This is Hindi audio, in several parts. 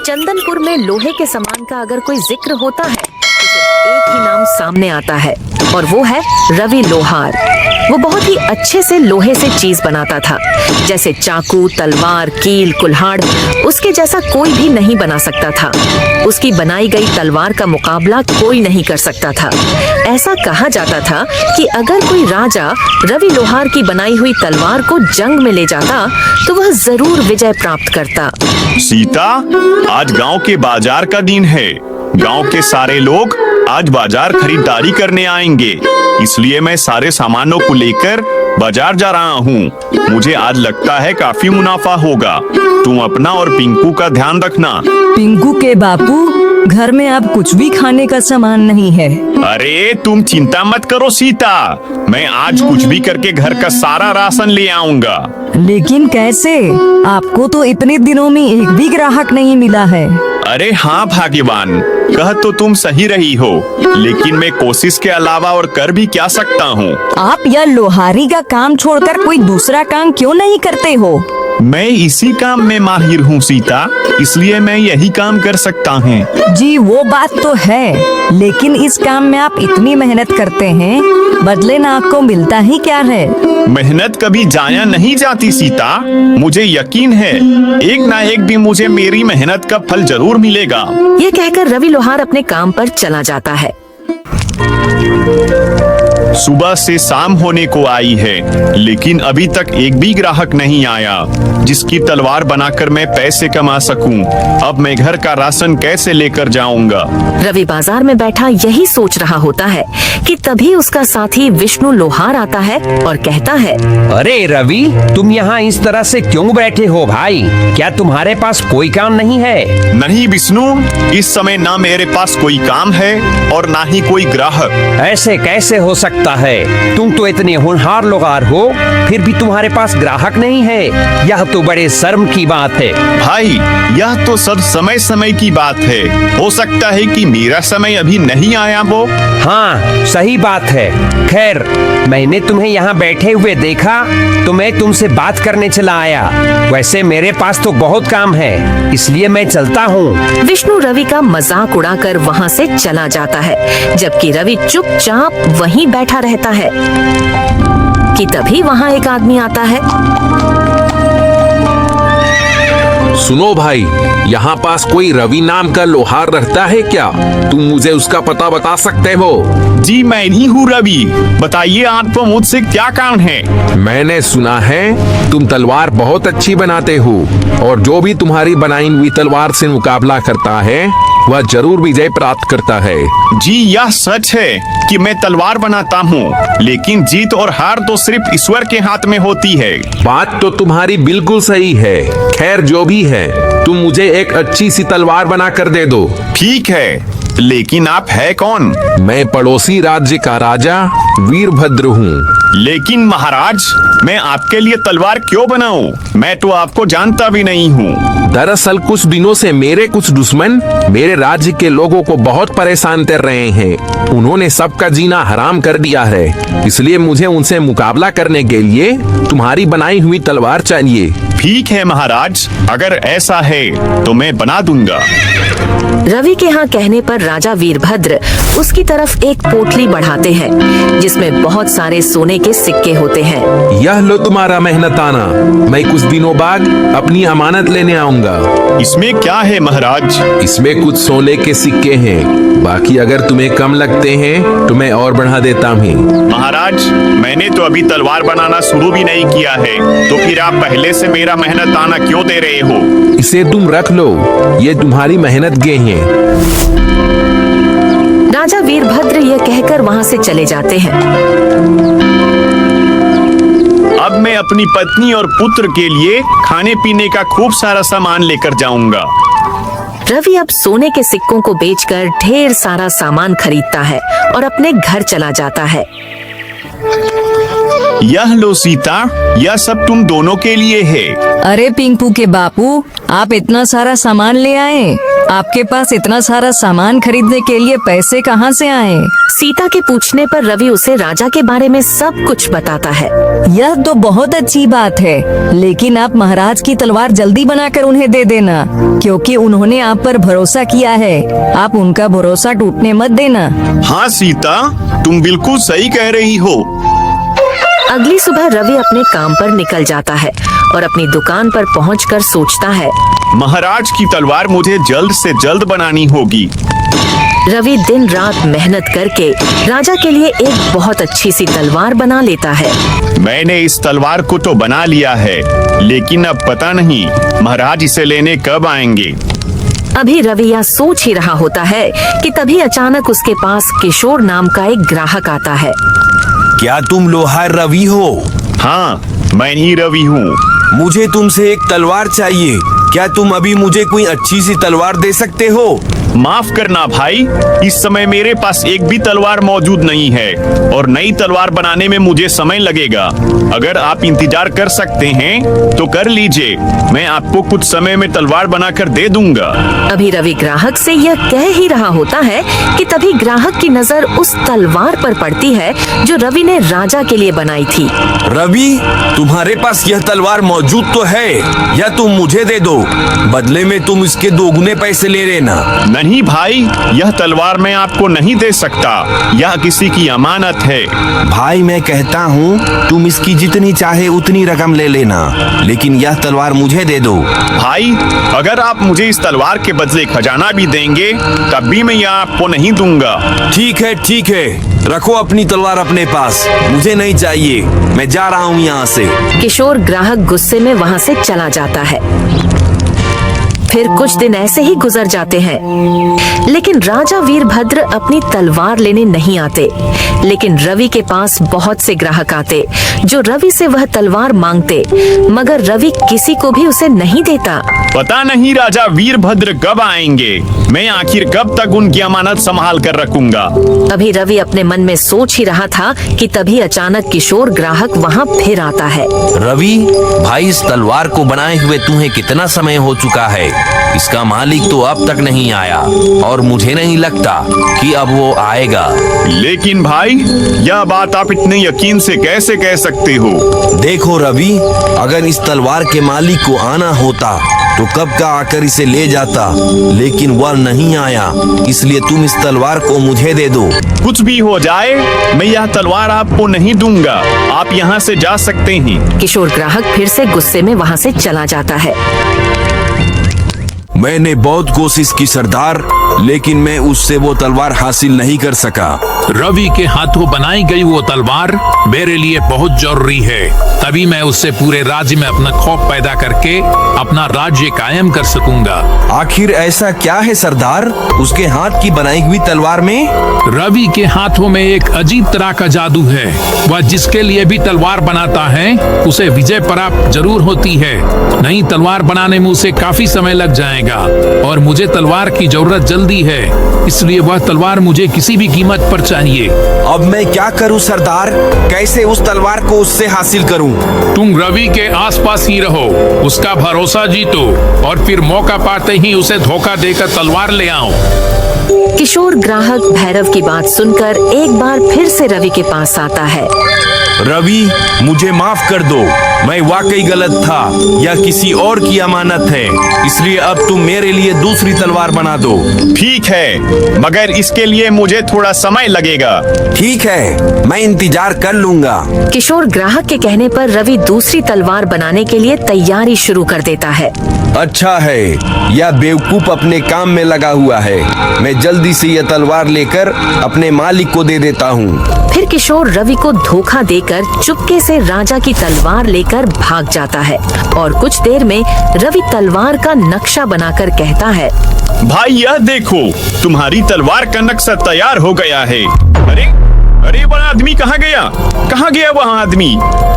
चंदनपुर में लोहे के सामान का अगर कोई जिक्र होता है तो सिर्फ एक ही नाम सामने आता है और वो है रवि लोहार। वो बहुत ही अच्छे से लोहे से चीज बनाता था, जैसे चाकू, तलवार, कील, कुल्हाड़। उसके जैसा कोई भी नहीं बना सकता था। उसकी बनाई गई तलवार का मुकाबला कोई नहीं कर सकता था। ऐसा कहा जाता था कि अगर कोई राजा रवि लोहार की बनाई हुई तलवार को जंग में ले जाता तो वह जरूर विजय प्राप्त करता। सीता, आज गांव के बाजार का दिन है। गांव के सारे लोग आज बाजार खरीदारी करने आएंगे, इसलिए मैं सारे सामानों को लेकर बाजार जा रहा हूँ। मुझे आज लगता है काफी मुनाफा होगा। तुम अपना और पिंकू का ध्यान रखना। पिंकू के बापू, घर में अब कुछ भी खाने का सामान नहीं है। अरे तुम चिंता मत करो सीता, मैं आज कुछ भी करके घर का सारा राशन ले आऊंगा। लेकिन कैसे? आपको तो इतने दिनों में एक भी ग्राहक नहीं मिला है। अरे हाँ भाग्यवान, कह तो तुम सही रही हो, लेकिन मैं कोशिश के अलावा और कर भी क्या सकता हूँ। आप यह लोहारी का काम छोड़कर कोई दूसरा काम क्यों नहीं करते हो? मैं इसी काम में माहिर हूँ सीता, इसलिए मैं यही काम कर सकता हूँ। जी वो बात तो है, लेकिन इस काम में आप इतनी मेहनत करते हैं, बदले ना आपको मिलता ही क्या है? मेहनत कभी जाया नहीं जाती सीता, मुझे यकीन है एक ना एक दिन मुझे मेरी मेहनत का फल जरूर मिलेगा। ये कहकर रवि लोहार अपने काम पर चला जाता है। सुबह से शाम होने को आई है, लेकिन अभी तक एक भी ग्राहक नहीं आया जिसकी तलवार बनाकर मैं पैसे कमा सकूं। अब मैं घर का राशन कैसे लेकर जाऊंगा? रवि बाजार में बैठा यही सोच रहा होता है कि तभी उसका साथी विष्णु लोहार आता है और कहता है, अरे रवि, तुम यहाँ इस तरह से क्यों बैठे हो भाई? क्या तुम्हारे पास कोई काम नहीं है? नहीं विष्णु, इस समय ना मेरे पास कोई काम है और ना ही कोई ग्राहक। ऐसे कैसे हो सकता है? तुम तो इतने होनहार लोहार हो, फिर भी तुम्हारे पास ग्राहक नहीं है। यह तो बड़े शर्म की बात है। भाई, यह तो सब समय समय की बात है। हो सकता है कि मेरा समय अभी नहीं आया वो। हाँ, सही बात है। खैर, मैंने तुम्हें यहाँ बैठे हुए देखा तो मैं तुमसे बात करने चला आया। वैसे मेरे पास तो बहुत काम है, इसलिए मैं चलता हूँ। विष्णु रवि का मजाक उड़ाकर वहाँ से चला जाता है, जबकि रवि चुपचाप वहीं बैठा रहता है कि तभी वहाँ एक आदमी आता है। सुनो भाई, यहाँ पास कोई रवि नाम का लोहार रहता है क्या? तुम मुझे उसका पता बता सकते हो? जी मैं ही हूँ रवि, बताइए आपको मुझसे क्या काम है? मैंने सुना है तुम तलवार बहुत अच्छी बनाते हो और जो भी तुम्हारी बनाई हुई तलवार से मुकाबला करता है वह जरूर विजय प्राप्त करता है। जी यह सच है कि मैं तलवार बनाता हूँ, लेकिन जीत और हार तो सिर्फ ईश्वर के हाथ में होती है। बात तो तुम्हारी बिल्कुल सही है। खैर जो भी है, तुम मुझे एक अच्छी सी तलवार बना कर दे दो। ठीक है, लेकिन आप है कौन? मैं पड़ोसी राज्य का राजा वीरभद्र हूँ। लेकिन महाराज, मैं आपके लिए तलवार क्यों बनाऊं? मैं तो आपको जानता भी नहीं हूँ। दरअसल कुछ दिनों से मेरे कुछ दुश्मन मेरे राज्य के लोगों को बहुत परेशान कर रहे हैं। उन्होंने सबका जीना हराम कर दिया है, इसलिए मुझे उनसे मुकाबला करने के लिए तुम्हारी बनाई हुई तलवार चाहिए। ठीक है महाराज, अगर ऐसा है तो मैं बना दूंगा। रवि के यहाँ कहने पर राजा वीरभद्र उसकी तरफ एक पोटली बढ़ाते हैं, जिसमें बहुत सारे सोने के सिक्के होते हैं। यह लो तुम्हारा मेहनताना, मैं कुछ दिनों बाद अपनी अमानत लेने आऊंगा। इसमें क्या है महाराज? इसमें कुछ सोने के सिक्के हैं, बाकी अगर तुम्हें कम लगते हैं तो मैं और बढ़ा देता हूँ। महाराज, मैंने तो अभी तलवार बनाना शुरू भी नहीं किया है, तो फिर आप पहले से मेरा मेहनताना क्यों दे रहे हो? इसे तुम रख लो, ये तुम्हारी मेहनत के हैं। राजा वीरभद्र यह कहकर वहाँ से चले जाते हैं। अब मैं अपनी पत्नी और पुत्र के लिए खाने पीने का खूब सारा सामान लेकर जाऊंगा। रवि अब सोने के सिक्कों को बेचकर ढेर सारा सामान खरीदता है और अपने घर चला जाता है। यह लो सीता, यह सब तुम दोनों के लिए है। अरे पिंकू के बापू, आप इतना सारा सामान ले आए? आपके पास इतना सारा सामान खरीदने के लिए पैसे कहाँ से आए? सीता के पूछने पर रवि उसे राजा के बारे में सब कुछ बताता है। यह तो बहुत अच्छी बात है, लेकिन आप महाराज की तलवार जल्दी बनाकर उन्हें दे देना, क्योंकि उन्होंने आप पर भरोसा किया है। आप उनका भरोसा टूटने मत देना। हाँ सीता, तुम बिल्कुल सही कह रही हो। अगली सुबह रवि अपने काम पर निकल जाता है और अपनी दुकान पर पहुंचकर सोचता है, महाराज की तलवार मुझे जल्द से जल्द बनानी होगी। रवि दिन रात मेहनत करके राजा के लिए एक बहुत अच्छी सी तलवार बना लेता है। मैंने इस तलवार को तो बना लिया है, लेकिन अब पता नहीं महाराज इसे लेने कब आएंगे। अभी रवि यह सोच ही रहा होता है कि तभी अचानक उसके पास किशोर नाम का एक ग्राहक आता है। क्या तुम लोहार रवि हो? हाँ, मैं ही रवि हूँ। मुझे तुमसे एक तलवार चाहिए। क्या तुम अभी मुझे कोई अच्छी सी तलवार दे सकते हो? माफ करना भाई, इस समय मेरे पास एक भी तलवार मौजूद नहीं है और नई तलवार बनाने में मुझे समय लगेगा। अगर आप इंतजार कर सकते हैं तो कर लीजिए, मैं आपको कुछ समय में तलवार बनाकर दे दूंगा। अभी रवि ग्राहक से यह कह ही रहा होता है कि तभी ग्राहक की नजर उस तलवार पर पड़ती है जो रवि ने राजा के लिए बनाई थी। रवि, तुम्हारे पास यह तलवार मौजूद तो है, या तुम मुझे दे दो, बदले में तुम इसके दोगुने पैसे ले लेना। नहीं भाई, यह तलवार मैं आपको नहीं दे सकता, यह किसी की अमानत है। भाई मैं कहता हूँ तुम इसकी जितनी चाहे उतनी रकम ले लेना, लेकिन यह तलवार मुझे दे दो। भाई, अगर आप मुझे इस तलवार के बदले खजाना भी देंगे तब भी मैं यह आपको नहीं दूंगा। ठीक है, रखो अपनी तलवार अपने पास, मुझे नहीं चाहिए, मैं जा रहा हूँ यहाँ से। किशोर ग्राहक गुस्से में वहाँ से चला जाता है। फिर कुछ दिन ऐसे ही गुजर जाते हैं, लेकिन राजा वीरभद्र अपनी तलवार लेने नहीं आते। लेकिन रवि के पास बहुत से ग्राहक आते जो रवि से वह तलवार मांगते, मगर रवि किसी को भी उसे नहीं देता। पता नहीं राजा वीरभद्र कब आएंगे, मैं आखिर कब तक उनकी अमानत संभाल कर रखूंगा। अभी रवि अपने मन में सोच ही रहा था कि तभी अचानक किशोर ग्राहक वहाँ फिर आता है। रवि भाई, इस तलवार को बनाए हुए तुम्हें कितना समय हो चुका है? इसका मालिक तो अब तक नहीं आया और मुझे नहीं लगता कि अब वो आएगा। लेकिन भाई, यह बात आप इतने यकीन से कैसे कह सकते हो? देखो रवि, अगर इस तलवार के मालिक को आना होता तो कब का आकर इसे ले जाता, लेकिन वह नहीं आया, इसलिए तुम इस तलवार को मुझे दे दो। कुछ भी हो जाए, मैं यह तलवार आपको नहीं दूंगा, आप यहाँ से जा सकते हैं। किशोर ग्राहक फिर से गुस्से में वहाँ से चला जाता है। मैंने बहुत कोशिश की सरदार, लेकिन मैं उससे वो तलवार हासिल नहीं कर सका। रवि के हाथों बनाई गई वो तलवार मेरे लिए बहुत जरूरी है, तभी मैं उससे पूरे राज्य में अपना खौफ पैदा करके अपना राज्य कायम कर सकूंगा। आखिर ऐसा क्या है सरदार उसके हाथ की बनाई हुई तलवार में? रवि के हाथों में एक अजीब तरह का जादू है। वह जिसके लिए भी तलवार बनाता है उसे विजय प्राप्त जरूर होती है। नई तलवार बनाने में उसे काफी समय लग जाएगा और मुझे तलवार की जरूरत जल्दी है, इसलिए वह तलवार मुझे किसी भी कीमत पर चाहिए। अब मैं क्या करूं सरदार? कैसे उस तलवार को उससे हासिल करूं? तुम रवि के आसपास ही रहो, उसका भरोसा जीतो और फिर मौका पाते ही उसे धोखा देकर तलवार ले आओ। किशोर ग्राहक भैरव की बात सुनकर एक बार फिर से रवि के पास आता है। रवि, मुझे माफ कर दो, मैं वाकई गलत था, यह किसी और की अमानत है, इसलिए अब तुम मेरे लिए दूसरी तलवार बना दो। ठीक है, मगर इसके लिए मुझे थोड़ा समय लगेगा। ठीक है, मैं इंतजार कर लूंगा। किशोर ग्राहक के कहने पर रवि दूसरी तलवार बनाने के लिए तैयारी शुरू कर देता है। अच्छा है, यह बेवकूफ अपने काम में लगा हुआ है, मैं जल्दी से यह तलवार लेकर अपने मालिक को दे देता हूँ। फिर किशोर रवि को धोखा देकर चुपके से राजा की तलवार लेकर भाग जाता है और कुछ देर में रवि तलवार का नक्शा बनाकर कहता है, भाई यह देखो, तुम्हारी तलवार का नक्शा तैयार हो गया है। अरे अरे वह आदमी कहाँ गया? कहाँ गया वह आदमी?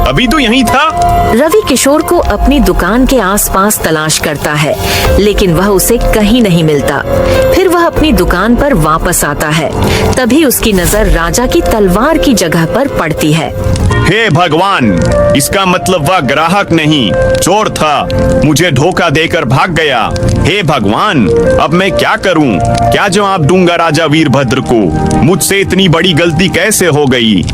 अभी तो यहीं था। रवि किशोर को अपनी दुकान के आसपास तलाश करता है, लेकिन वह उसे कहीं नहीं मिलता। फिर वह अपनी दुकान पर वापस आता है। तभी उसकी नजर राजा की तलवार की जगह पर पड़ती है। हे भगवान, इसका मतलब वह ग्राहक नहीं, चोर था। मुझे धोखा देकर भाग गया। हे भगवान, अब मैं क्या करूं? क्या जवाब दूंगा राजा वीरभद्र को? मुझसे इतनी बड़ी गलती कैसे हो गई?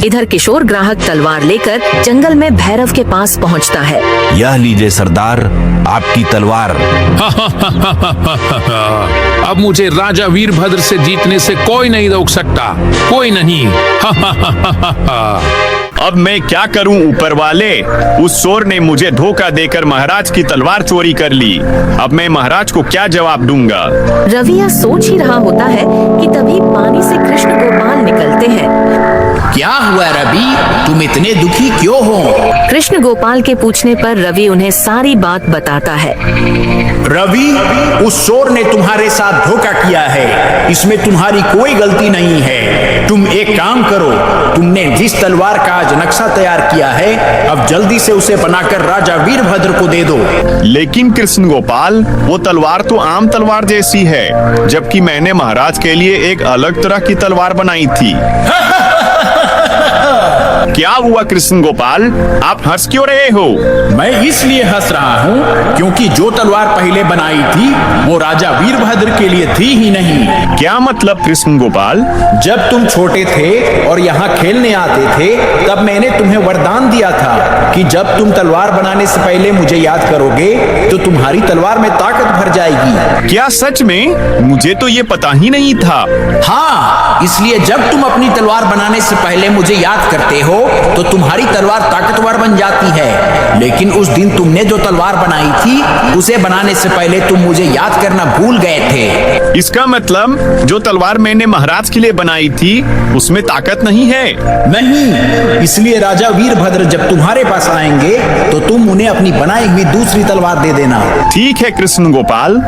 इधर किशोर ग्राहक तलवार लेकर जंगल में भैरव के पास पहुंचता है। यह लीजिए सरदार, आपकी तलवार। अब मुझे राजा वीरभद्र से जीतने से कोई नहीं रोक सकता, कोई नहीं। अब मैं क्या करूं ऊपर वाले? उस चोर ने मुझे धोखा देकर महाराज की तलवार चोरी कर ली। अब मैं महाराज को क्या जवाब दूंगा? रवि यह सोच ही रहा होता है कि तभी पानी से कृष्ण गोपाल निकलते हैं। क्या हुआ रवि, तुम इतने दुखी क्यों हो? कृष्ण गोपाल के पूछने पर रवि उन्हें सारी बात बताता है। रवि, उस चोर ने तुम्हारे साथ धोखा किया है। इसमें तुम्हारी कोई गलती नहीं है। तुम एक काम करो, तुमने जिस तलवार का आज नक्शा तैयार किया है, अब जल्दी से उसे बनाकर राजा वीरभद्र को दे दो। लेकिन कृष्ण गोपाल, वो तलवार तो आम तलवार जैसी है, जबकि मैंने महाराज के लिए एक अलग तरह की तलवार बनाई थी। क्या हुआ कृष्ण गोपाल, आप हंस क्यों रहे हो? मैं इसलिए हंस रहा हूँ क्योंकि जो तलवार पहले बनाई थी वो राजा वीरभद्र के लिए थी ही नहीं। क्या मतलब कृष्ण गोपाल? जब तुम छोटे थे और यहाँ खेलने आते थे, तब मैंने तुम्हें वरदान दिया था कि जब तुम तलवार बनाने से पहले मुझे याद करोगे तो तुम्हारी तलवार में ताकत भर जाएगी। क्या सच में? मुझे तो ये पता ही नहीं था। हाँ, इसलिए जब तुम अपनी तलवार बनाने से पहले मुझे याद करते हो तो तुम्हारी तलवार ताकतवर बन जाती है। लेकिन उस दिन तुमने जो तलवार बनाई थी, उसे बनाने से पहले तुम मुझे याद करना भूल गए थे। इसका मतलब जो तलवार मैंने महाराज के लिए बनाई थी उसमें ताकत नहीं है? नहीं, इसलिए राजा वीरभद्र जब तुम्हारे पास आएंगे तो तुम उन्हें अपनी बनाई हुई दूसरी तलवार दे देना। ठीक है कृष्ण गोपाल।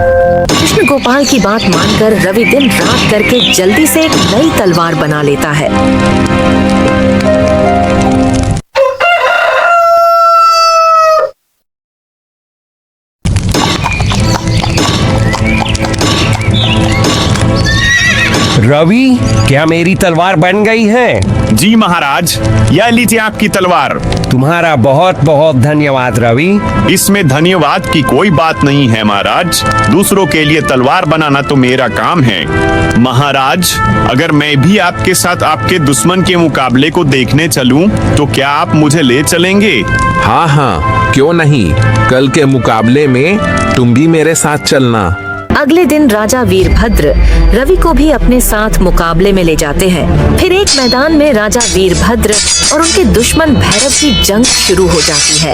कृष्ण गोपाल की बात मानकर रवि दिन रात करके जल्दी से एक नई तलवार बना लेता है। रवि, क्या मेरी तलवार बन गई है? जी महाराज, यह लीजिए आपकी तलवार। तुम्हारा बहुत बहुत धन्यवाद रवि। इसमें धन्यवाद की कोई बात नहीं है महाराज। दूसरों के लिए तलवार बनाना तो मेरा काम है। महाराज, अगर मैं भी आपके साथ आपके दुश्मन के मुकाबले को देखने चलूं, तो क्या आप मुझे ले चलेंगे? हाँ हाँ, क्यों नहीं। कल के मुकाबले में तुम भी मेरे साथ चलना। अगले दिन राजा वीरभद्र रवि को भी अपने साथ मुकाबले में ले जाते हैं। फिर एक मैदान में राजा वीरभद्र और उनके दुश्मन भैरव की जंग शुरू हो जाती है।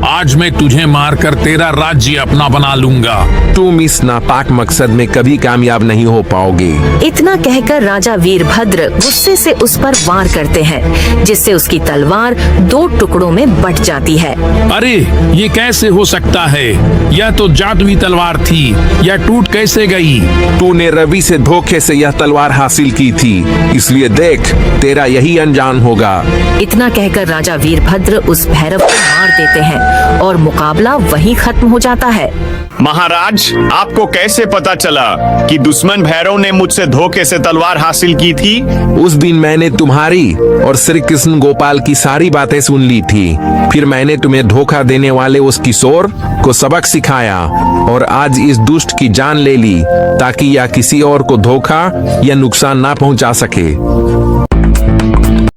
आज मैं तुझे मारकर तेरा राज्य अपना बना लूंगा। तुम इस नापाक मकसद में कभी कामयाब नहीं हो पाओगे। इतना कहकर राजा वीरभद्र गुस्से से उस पर वार करते हैं, जिससे उसकी तलवार 2 टुकड़ों में बट जाती है। अरे, ये कैसे हो सकता है? यह तो जादुई तलवार थी, यह टूट कैसे गई? तूने रवि से धोखे से यह तलवार हासिल की थी, इसलिए देख, तेरा यही अंजाम होगा। इतना कहकर राजा वीरभद्र उस भैरव को मार देते हैं और मुकाबला वहीं खत्म हो जाता है। महाराज, आपको कैसे पता चला कि दुश्मन भैरव ने मुझसे धोखे से तलवार हासिल की थी? उस दिन मैंने तुम्हारी और श्री कृष्ण गोपाल की सारी बातें सुन ली थी। फिर मैंने तुम्हें धोखा देने वाले उस किशोर को सबक सिखाया और आज इस दुष्ट की जान ले ली, ताकि यह किसी और को धोखा या नुकसान ना पहुंचा सके।